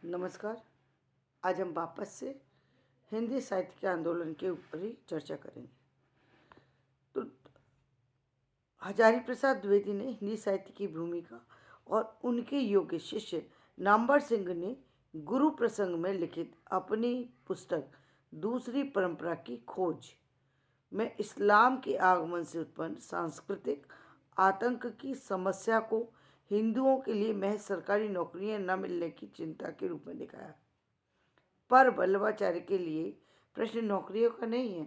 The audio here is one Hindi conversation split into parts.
नमस्कार। आज हम वापस से हिंदी साहित्य के आंदोलन के ऊपर ही चर्चा करेंगे। तो हजारी प्रसाद द्विवेदी ने हिंदी साहित्य की भूमिका और उनके योग्य शिष्य नामवर सिंह ने गुरु प्रसंग में लिखित अपनी पुस्तक दूसरी परंपरा की खोज में इस्लाम के आगमन से उत्पन्न सांस्कृतिक आतंक की समस्या को हिंदुओं के लिए महज सरकारी नौकरियां न मिलने की चिंता के रूप में दिखाया। पर वल्लभाचार्य के लिए प्रश्न नौकरियों का नहीं है,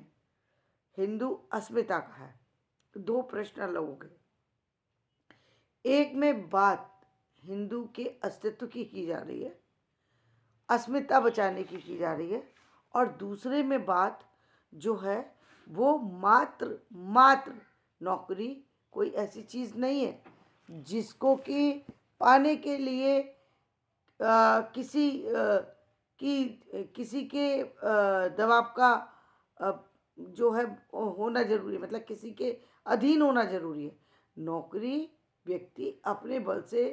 हिंदू अस्मिता का है। दो प्रश्न अलग हो गए। एक में बात हिंदू के अस्तित्व की जा रही है, अस्मिता बचाने की जा रही है, और दूसरे में बात जो है वो मात्र नौकरी कोई ऐसी चीज़ नहीं है जिसको कि पाने के लिए किसी के दबाव का जो है होना जरूरी है, मतलब किसी के अधीन होना जरूरी है। नौकरी व्यक्ति अपने बल से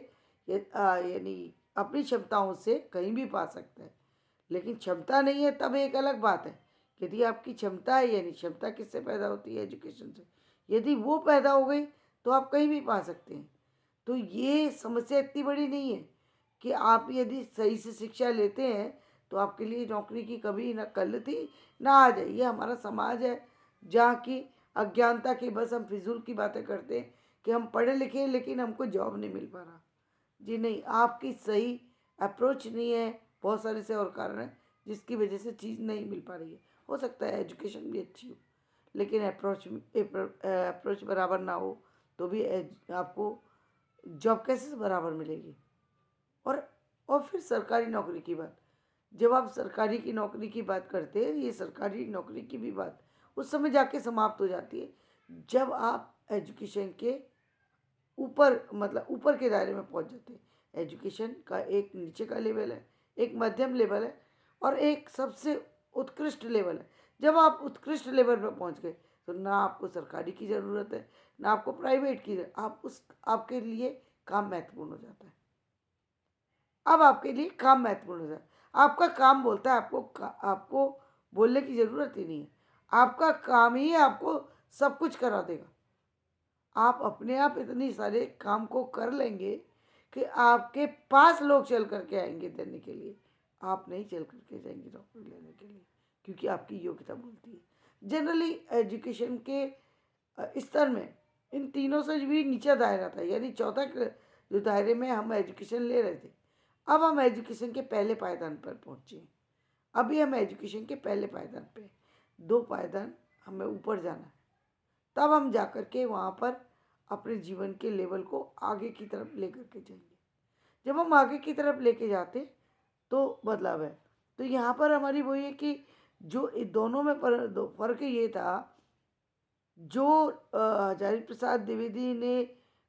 यानी अपनी क्षमताओं से कहीं भी पा सकता है, लेकिन क्षमता नहीं है तब एक अलग बात है। यदि आपकी क्षमता है, यानी क्षमता किससे पैदा होती है? एजुकेशन से। यदि वो पैदा हो गई तो आप कहीं भी पा सकते हैं। तो ये समस्या इतनी बड़ी नहीं है कि आप यदि सही से शिक्षा लेते हैं तो आपके लिए नौकरी की कभी ना कल थी ना आज है। ये हमारा समाज है जहाँ की अज्ञानता की बस हम फिजूल की बातें करते हैं कि हम पढ़े लिखे हैं लेकिन हमको जॉब नहीं मिल पा रहा। जी नहीं, आपकी सही अप्रोच नहीं है। बहुत सारे से और कारण हैं जिसकी वजह से चीज़ नहीं मिल पा रही है। हो सकता है एजुकेशन भी अच्छी हो, लेकिन अप्रोच बराबर ना हो तो भी आपको जॉब कैसे बराबर मिलेगी? और फिर सरकारी नौकरी की बात, जब आप सरकारी की नौकरी की बात करते हैं, ये सरकारी नौकरी की भी बात उस समय जाके समाप्त हो जाती है जब आप एजुकेशन के ऊपर, मतलब ऊपर के दायरे में पहुंच जाते हैं। एजुकेशन का एक नीचे का लेवल है, एक मध्यम लेवल है और एक सबसे उत्कृष्ट लेवल है। जब आप उत्कृष्ट लेवल पर पहुंच गए तो ना आपको सरकारी की ज़रूरत है ना आपको प्राइवेट की। आपके लिए काम महत्वपूर्ण हो जाता है। अब आपके लिए काम महत्वपूर्ण हो जाता है। आपका काम बोलता है, आपको बोलने की ज़रूरत ही नहीं है। आपका काम ही आपको सब कुछ करा देगा। आप अपने आप इतनी सारे काम को कर लेंगे कि आपके पास लोग चल करके आएंगे देने के लिए। आप नहीं चल करके जाएंगे नौकरी लेने के लिए, क्योंकि आपकी योग्यता बोलती है। जनरली एजुकेशन के स्तर में इन तीनों से भी नीचा दायरा था, यानी चौथा जो दायरे में हम एजुकेशन ले रहे थे, अब हम एजुकेशन के पहले पायदान पर पहुँचे। अभी हम एजुकेशन के पहले पायदान पे, दो पायदान हमें ऊपर जाना है, तब हम जाकर के वहाँ पर अपने जीवन के लेवल को आगे की तरफ लेकर के जाएंगे। जब हम आगे की तरफ लेके जाते तो बदलाव है। तो यहाँ पर हमारी वही है कि जो दोनों में फर्क ये था, जो हजारी प्रसाद द्विवेदी ने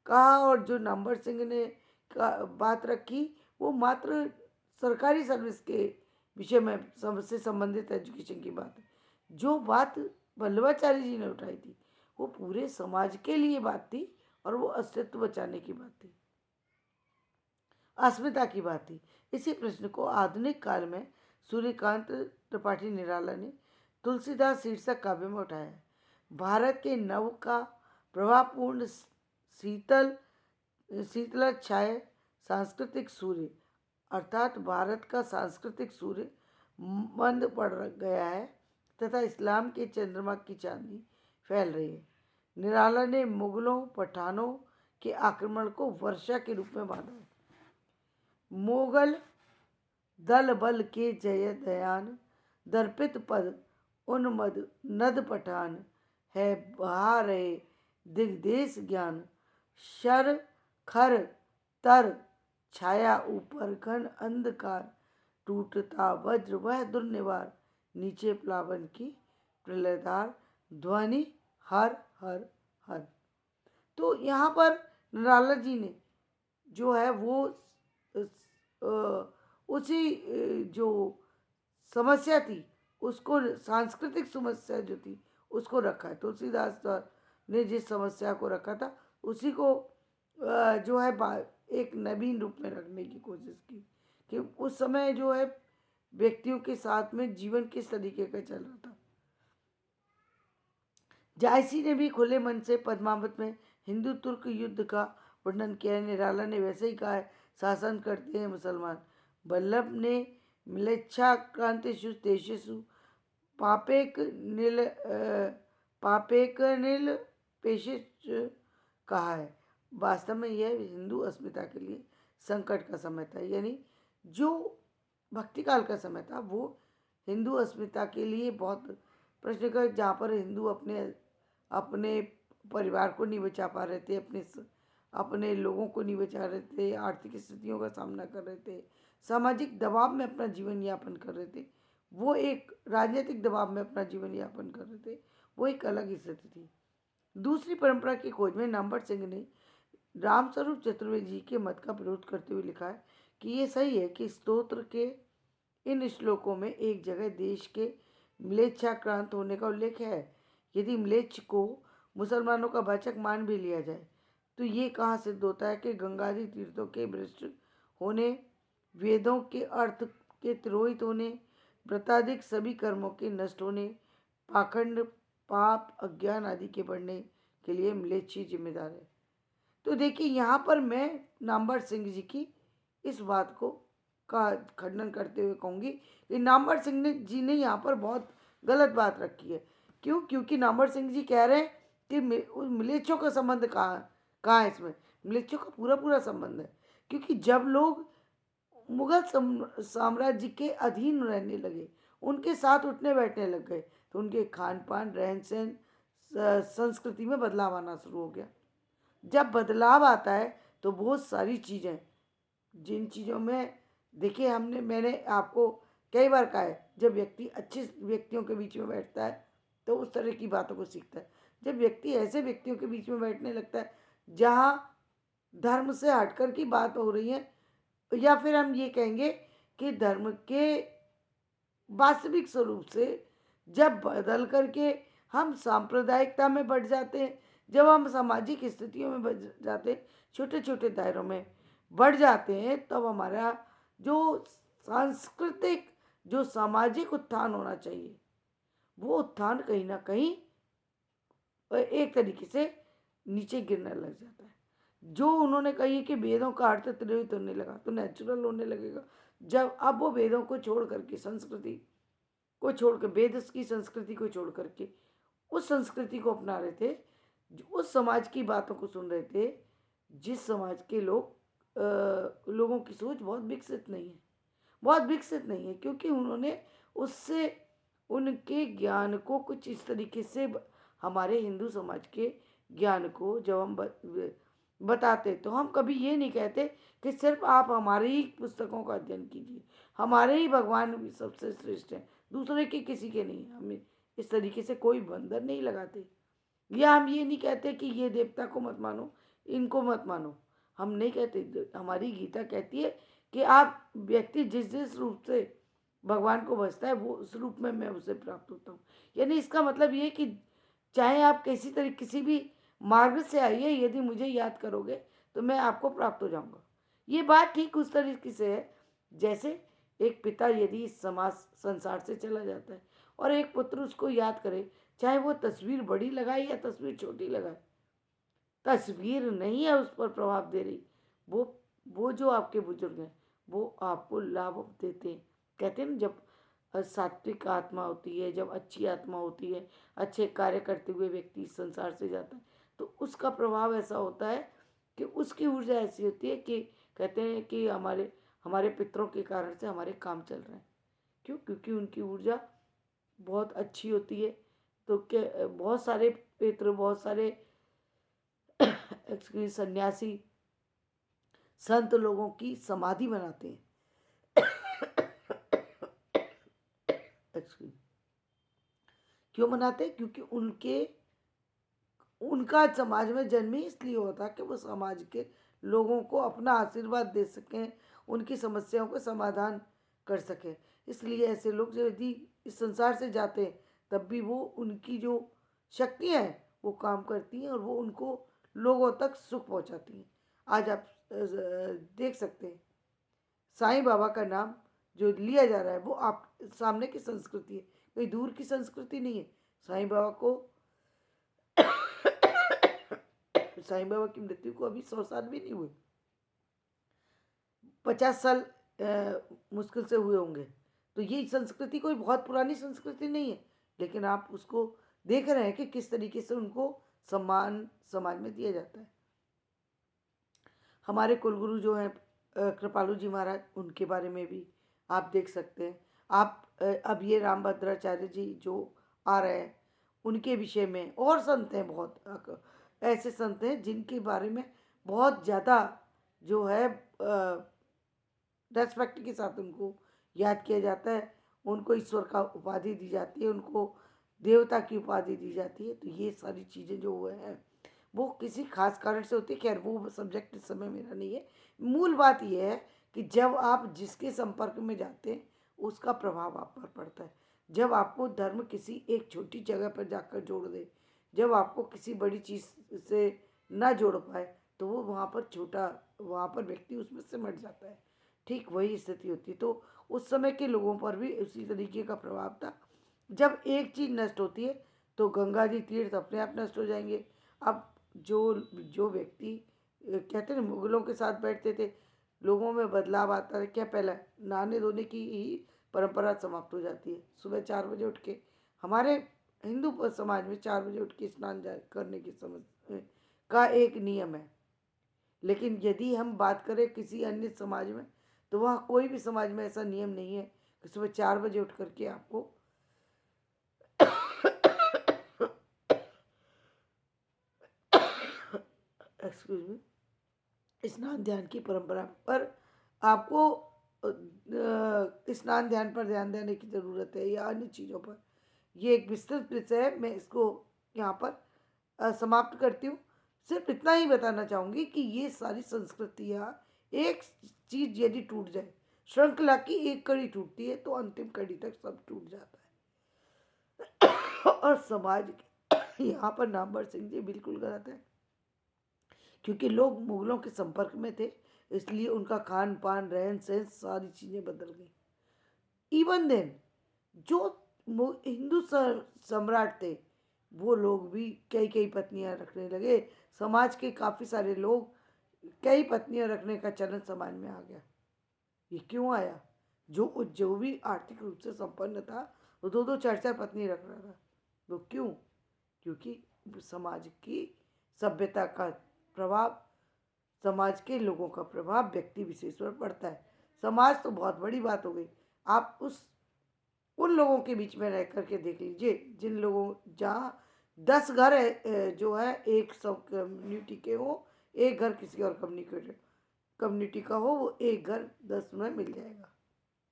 कहा और जो नामवर सिंह ने बात रखी, वो मात्र सरकारी सर्विस के विषय में से संबंधित एजुकेशन की बात है। जो बात वल्लभाचार्य जी ने उठाई थी वो पूरे समाज के लिए बात थी और वो अस्तित्व बचाने की बात थी, अस्मिता की बात थी। इसी प्रश्न को आधुनिक काल में सूर्यकांत त्रिपाठी निराला ने तुलसीदास शीर्षक काव्य में उठाया है। भारत के नव का प्रभावपूर्ण शीतल सांस्कृतिक सूर्य, अर्थात भारत का सांस्कृतिक सूर्य मंद पड़ गया है तथा इस्लाम के चंद्रमा की चांदनी फैल रही है। निराला ने मुगलों पठानों के आक्रमण को वर्षा के रूप में बांधा है। मोगल दल बल के जय दयान, दर्पित पद उन्मद नद पठान, है बहा रहे दिग्देश ज्ञान, शर खर तर छाया ऊपर घन अंधकार, टूटता वज्र वह दुर्निवार, नीचे प्लावन की प्रलयदार ध्वनि हर हर हर। तो यहाँ पर निराला जी ने जो है वो उसी जो समस्या थी उसको, सांस्कृतिक समस्या जो थी उसको रखा है। तुलसीदास ने जिस समस्या को रखा था उसी को जो है एक नवीन रूप में रखने की कोशिश की कि उस समय जो है व्यक्तियों के साथ में जीवन किस तरीके का चल रहा था। जायसी ने भी खुले मन से पद्मावत में हिंदू तुर्क युद्ध का वर्णन किया है। निराला ने वैसे ही कहा है, शासन करते हैं मुसलमान। वल्लभ ने म्लेच्छाक्रांतिषु देशेषु पापेक नील पापेक नील पेशिश कहा है। वास्तव में यह हिंदू अस्मिता के लिए संकट का समय था। यानी जो भक्ति काल का समय था वो हिंदू अस्मिता के लिए बहुत प्रश्न का, जहाँ पर हिंदू अपने अपने परिवार को नहीं बचा पा रहे थे, अपने लोगों को नहीं बचा रहे थे, आर्थिक स्थितियों का सामना कर रहे थे, सामाजिक दबाव में अपना जीवन यापन कर रहे थे, वो एक राजनीतिक दबाव में अपना जीवन यापन कर रहे थे, वो एक अलग स्थिति थी। दूसरी परंपरा की खोज में नामवर सिंह ने रामस्वरूप चतुर्वेदी जी के मत का विरोध करते हुए लिखा है कि ये सही है कि स्तोत्र के इन श्लोकों में एक जगह देश के म्लेच्छाक्रांत होने का उल्लेख है। यदि म्लेच्छ को मुसलमानों का वाचक मान भी लिया जाए तो ये कहाँ सिद्ध होता है कि गंगादि तीर्थों के भ्रष्ट होने, वेदों के अर्थ के तिरोहित होने, व्रताधिक सभी कर्मों के नष्ट होने, पाखंड, पाप, अज्ञान आदि के बढ़ने के लिए म्लेच्छ ही जिम्मेदार है। तो देखिए यहाँ पर मैं नामवर सिंह जी की इस बात को का खंडन करते हुए कहूँगी कि नामवर सिंह जी ने यहाँ पर बहुत गलत बात रखी है। क्यों? क्योंकि नामवर सिंह जी कह रहे हैं कि म्लेच्छों का संबंध कहाँ है इसमें। म्लेच्छों का पूरा पूरा संबंध है, क्योंकि जब लोग मुगल साम्राज्य के अधीन रहने लगे, उनके साथ उठने बैठने लग गए, तो उनके खान पान, रहन सहन, संस्कृति में बदलाव आना शुरू हो गया। जब बदलाव आता है तो बहुत सारी चीज़ें, जिन चीज़ों में देखिए मैंने आपको कई बार कहा है, जब व्यक्ति अच्छे व्यक्तियों के बीच में बैठता है तो उस तरह की बातों को सीखता है। जब व्यक्ति ऐसे व्यक्तियों के बीच में बैठने लगता है जहाँ धर्म से हटकर की बात हो रही है, या फिर हम ये कहेंगे कि धर्म के वास्तविक स्वरूप से जब बदल करके हम सांप्रदायिकता में बढ़ जाते हैं, जब हम सामाजिक स्थितियों में बढ़ जाते हैं, छोटे छोटे दायरों में बढ़ जाते हैं, तब हमारा जो सांस्कृतिक, जो सामाजिक उत्थान होना चाहिए, वो उत्थान कहीं ना कहीं एक तरीके से नीचे गिरने लग जाता है। जो उन्होंने कही कि वेदों का अर्थ तिरोहित होने लगा तो नेचुरल होने लगेगा। जब अब वो वेदों को छोड़ करके, संस्कृति को छोड़कर, वेद की संस्कृति को छोड़ करके उस संस्कृति को अपना रहे थे, उस समाज की बातों को सुन रहे थे, जिस समाज के लोगों की सोच बहुत विकसित नहीं है, बहुत विकसित नहीं है, क्योंकि उन्होंने उससे उनके ज्ञान को कुछ इस तरीके से हमारे हिंदू समाज के ज्ञान को जब हम बताते, तो हम कभी ये नहीं कहते कि सिर्फ आप हमारी ही पुस्तकों का अध्ययन कीजिए, हमारे ही भगवान भी सबसे श्रेष्ठ हैं, दूसरे के किसी के नहीं। हमें इस तरीके से कोई बंधन नहीं लगाते, या हम ये नहीं कहते कि ये देवता को मत मानो, इनको मत मानो, हम नहीं कहते। हमारी गीता कहती है कि आप व्यक्ति जिस जिस रूप से भगवान को भजता है वो उस रूप में मैं उसे प्राप्त होता हूँ। यानी इसका मतलब ये कि चाहे आप किसी भी मार्ग से आइए, यदि मुझे याद करोगे तो मैं आपको प्राप्त हो जाऊंगा। ये बात ठीक उस तरीके से है जैसे एक पिता यदि इस समाज संसार से चला जाता है और एक पुत्र उसको याद करे, चाहे वो तस्वीर बड़ी लगाए या तस्वीर छोटी लगाए, तस्वीर नहीं है उस पर प्रभाव दे रही, वो जो आपके बुजुर्ग हैं वो आपको लाभ देते हैं। कहते हैं ना, जब सात्विक आत्मा होती है, जब अच्छी आत्मा होती है, अच्छे कार्य करते हुए व्यक्ति इस संसार से जाता है, तो उसका प्रभाव ऐसा होता है कि उसकी ऊर्जा ऐसी होती है कि कहते हैं कि हमारे हमारे पितरों के कारण से हमारे काम चल रहे हैं। क्यों? क्योंकि उनकी ऊर्जा बहुत अच्छी होती है। तो क्या बहुत सारे पितृ, बहुत सारे एक्सक्यूज सन्यासी, संत लोगों की समाधि बनाते हैं। एक्सक्यूज, क्यों बनाते हैं? क्योंकि उनका समाज में जन्म ही इसलिए होता कि वो समाज के लोगों को अपना आशीर्वाद दे सकें, उनकी समस्याओं का समाधान कर सकें। इसलिए ऐसे लोग यदि इस संसार से जाते हैं तब भी वो उनकी जो शक्तियाँ हैं वो काम करती हैं और वो उनको लोगों तक सुख पहुंचाती हैं। आज आप देख सकते हैं साईं बाबा का नाम जो लिया जा रहा है वो आप सामने की संस्कृति है, कोई दूर की संस्कृति नहीं है। साईं बाबा को साईं बाबा की मृत्यु को अभी 100 साल भी नहीं हुए, 50 साल मुश्किल से हुए होंगे। तो ये संस्कृति कोई बहुत पुरानी संस्कृति नहीं है, लेकिन आप उसको देख रहे हैं कि किस तरीके से उनको सम्मान समाज में दिया जाता है। हमारे कुलगुरु जो हैं कृपालु जी महाराज, उनके बारे में भी आप देख सकते हैं। आप अब ये रामभद्राचार्य जी जो आ रहे हैं उनके विषय में, और संत हैं बहुत, ऐसे संत हैं जिनके बारे में बहुत ज़्यादा जो है रेस्पेक्ट के साथ उनको याद किया जाता है। उनको ईश्वर का उपाधि दी जाती है, उनको देवता की उपाधि दी जाती है। तो ये सारी चीज़ें जो हुए हैं वो किसी खास कारण से होती है। खैर वो सब्जेक्ट इस समय मेरा नहीं है। मूल बात यह है कि जब आप जिसके संपर्क में जाते हैं उसका प्रभाव आप पर पड़ता है। जब आपको धर्म किसी एक छोटी जगह पर जाकर जोड़ दे, जब आपको किसी बड़ी चीज़ से ना जोड़ पाए, तो वो वहाँ पर व्यक्ति उसमें सिमट जाता है। ठीक वही स्थिति होती है। तो उस समय के लोगों पर भी उसी तरीके का प्रभाव था। जब एक चीज़ नष्ट होती है तो गंगा जी तीर्थ अपने आप नष्ट हो जाएंगे। अब जो जो व्यक्ति कहते हैं मुगलों के साथ बैठते थे, लोगों में बदलाव आता है। क्या पहला नहाने धोने की ही परंपरा समाप्त हो जाती है। सुबह 4 बजे उठ के, हमारे हिंदू समाज में 4 बजे उठ के स्नान करने की समझ का एक नियम है। लेकिन यदि हम बात करें किसी अन्य समाज में, तो वहाँ कोई भी समाज में ऐसा नियम नहीं है कि सुबह 4 बजे उठ करके आपको एक्सक्यूज मी, स्नान ध्यान की परंपरा पर आपको स्नान ध्यान पर ध्यान देने की ज़रूरत है या अन्य चीज़ों पर। ये एक विस्तृत विषय है, मैं इसको यहाँ पर समाप्त करती हूँ। सिर्फ इतना ही बताना चाहूँगी कि ये सारी संस्कृतियाँ, एक चीज़ यदि टूट जाए, श्रृंखला की एक कड़ी टूटती है तो अंतिम कड़ी तक सब टूट जाता है। और समाज के यहाँ पर नामवर सिंह जी बिल्कुल गलत है, क्योंकि लोग मुगलों के संपर्क में थे, इसलिए उनका खान पान रहन सहन सारी चीज़ें बदल गई। इवन देन जो हिंदू सम्राट थे वो लोग भी कई कई पत्नियां रखने लगे। समाज के काफ़ी सारे लोग कई पत्नियां रखने का चलन समाज में आ गया। ये क्यों आया? जो भी आर्थिक रूप से संपन्न था वो दो दो चार चार पत्नी रख रहा था। वो क्यों? क्योंकि समाज की सभ्यता का प्रभाव, समाज के लोगों का प्रभाव व्यक्ति विशेष पर पड़ता है। समाज तो बहुत बड़ी बात हो गई। आप उन लोगों के बीच में रह करके देख लीजिए जिन लोगों, जहाँ 10 घर है जो है एक सब कम्युनिटी के हो, एक घर किसी और कम्युनिटी का हो, वो एक घर 10 में मिल जाएगा,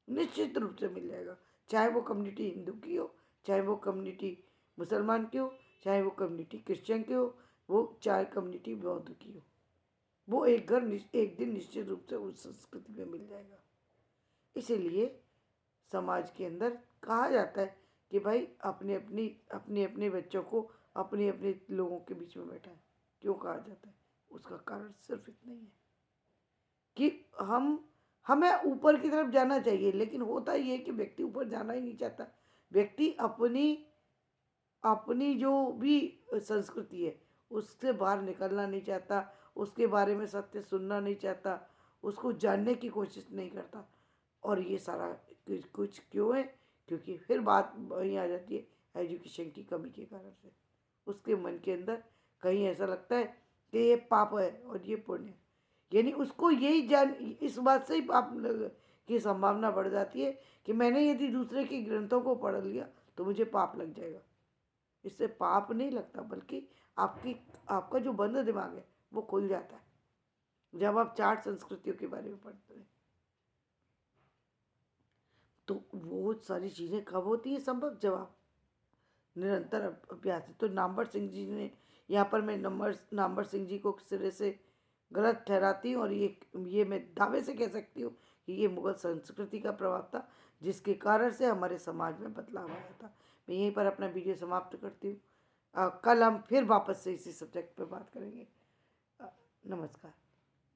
निश्चित रूप से मिल जाएगा। चाहे वो कम्युनिटी हिंदू की हो, चाहे वो कम्युनिटी मुसलमान की हो, चाहे वो कम्युनिटी क्रिश्चियन की हो, वो चाहे कम्युनिटी बौद्ध की हो, वो एक घर एक दिन निश्चित रूप से उस संस्कृति में मिल जाएगा। इसीलिए समाज के अंदर कहा जाता है कि भाई अपने अपने बच्चों को अपने अपने लोगों के बीच में बैठाएं। क्यों कहा जाता है? उसका कारण सिर्फ इतना ही है कि हमें ऊपर की तरफ जाना चाहिए, लेकिन होता ये है कि व्यक्ति ऊपर जाना ही नहीं चाहता। व्यक्ति अपनी अपनी जो भी संस्कृति है उससे बाहर निकलना नहीं चाहता, उसके बारे में सत्य सुनना नहीं चाहता, उसको जानने की कोशिश नहीं करता। और ये सारा कुछ क्यों है? क्योंकि फिर बात वहीं आ जाती है एजुकेशन की कमी के कारण से। उसके मन के अंदर कहीं ऐसा लगता है कि ये पाप है और ये पुण्य है, यानी उसको यही जान, इस बात से ही पाप की संभावना बढ़ जाती है कि मैंने यदि दूसरे के ग्रंथों को पढ़ लिया तो मुझे पाप लग जाएगा। इससे पाप नहीं लगता, बल्कि आपका जो बंद दिमाग है वो खुल जाता है जब आप 4 संस्कृतियों के बारे में पढ़ते हैं। तो वो सारी चीज़ें कब होती हैं संभव? जब आप निरंतर अभ्यास है। तो नामवर सिंह जी ने यहाँ पर, मैं नामवर सिंह जी को सिरे से गलत ठहराती हूँ, और ये मैं दावे से कह सकती हूँ कि ये मुगल संस्कृति का प्रभाव था जिसके कारण से हमारे समाज में बदलाव आया था। मैं यहीं पर अपना वीडियो समाप्त करती हूँ। कल हम फिर वापस से इसी सब्जेक्ट पर बात करेंगे। नमस्कार।